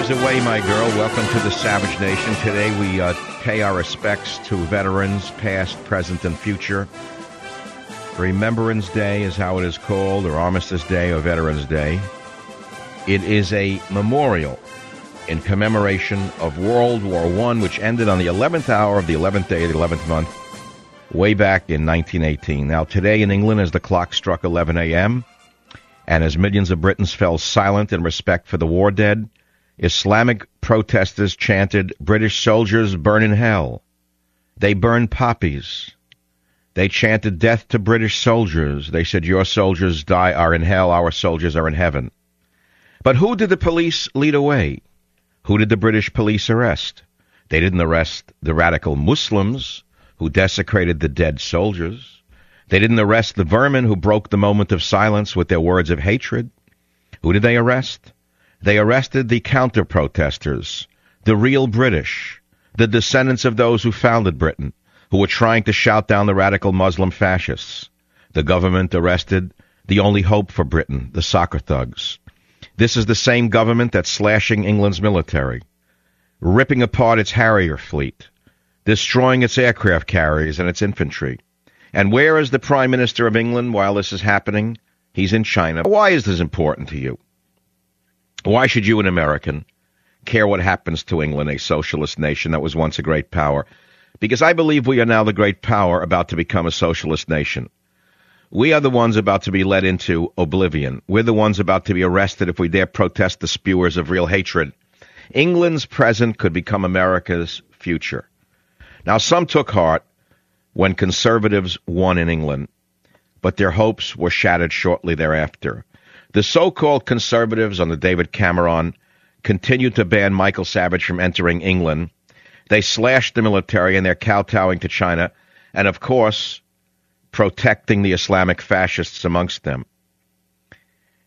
Years away, my girl. Welcome to the Savage Nation. Today we pay our respects to veterans, past, present, and future. Remembrance Day is how it is called, or Armistice Day, or Veterans Day. It is a memorial in commemoration of World War I, which ended on the 11th hour of the 11th day of the 11th month, way back in 1918. Now, today in England, as the clock struck 11 a.m., and as millions of Britons fell silent in respect for the war dead, Islamic protesters chanted, "British soldiers burn in hell." They burned poppies. They chanted, "Death to British soldiers." They said, "Your soldiers are in hell, our soldiers are in heaven." But who did the police lead away? Who did the British police arrest? They didn't arrest the radical Muslims who desecrated the dead soldiers. They didn't arrest the vermin who broke the moment of silence with their words of hatred. Who did they arrest? They arrested the counter-protesters, the real British, the descendants of those who founded Britain, who were trying to shout down the radical Muslim fascists. The government arrested the only hope for Britain, the soccer thugs. This is the same government that's slashing England's military, ripping apart its Harrier fleet, destroying its aircraft carriers and its infantry. And where is the Prime Minister of England while this is happening? He's in China. Why is this important to you? Why should you, an American, care what happens to England, a socialist nation that was once a great power? Because I believe we are now the great power about to become a socialist nation. We are the ones about to be led into oblivion. We're the ones about to be arrested if we dare protest the spewers of real hatred. England's present could become America's future. Now, some took heart when conservatives won in England, but their hopes were shattered shortly thereafter. The so-called conservatives under David Cameron continued to ban Michael Savage from entering England. They slashed the military, and they're kowtowing to China, and of course, protecting the Islamic fascists amongst them.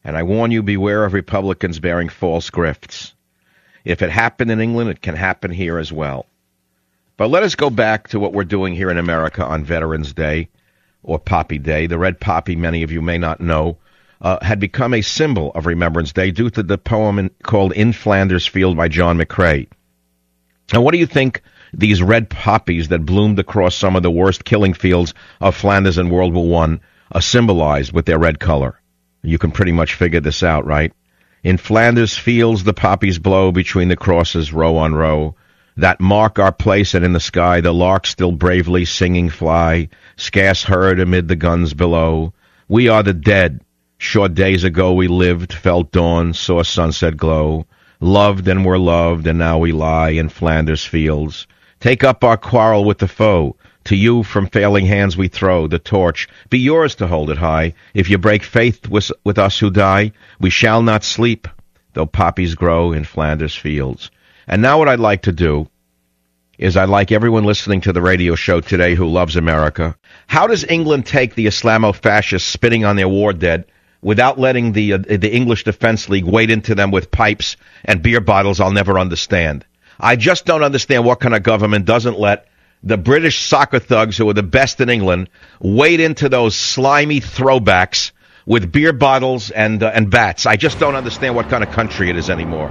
And I warn you, beware of Republicans bearing false grifts. If it happened in England, it can happen here as well. But let us go back to what we're doing here in America on Veterans Day, or Poppy Day. The red poppy, many of you may not know, had become a symbol of Remembrance Day due to the poem called In Flanders Field by John McCrae. Now, what do you think these red poppies that bloomed across some of the worst killing fields of Flanders in World War I symbolized with their red color? You can pretty much figure this out, right? In Flanders fields the poppies blow between the crosses row on row, that mark our place, and in the sky the larks still bravely singing fly, scarce heard amid the guns below. We are the dead. Short days ago we lived, felt dawn, saw sunset glow, loved and were loved, and now we lie in Flanders fields. Take up our quarrel with the foe. To you from failing hands we throw the torch. Be yours to hold it high. If you break faith with us who die, we shall not sleep, though poppies grow in Flanders fields. And now what I'd like to do is I'd like everyone listening to the radio show today who loves America. How does England take the Islamo-fascists spitting on their war dead without letting the English Defense League wade into them with pipes and beer bottles? I'll never understand. I just don't understand what kind of government doesn't let the British soccer thugs, who are the best in England, wade into those slimy throwbacks with beer bottles and bats. I just don't understand what kind of country it is anymore.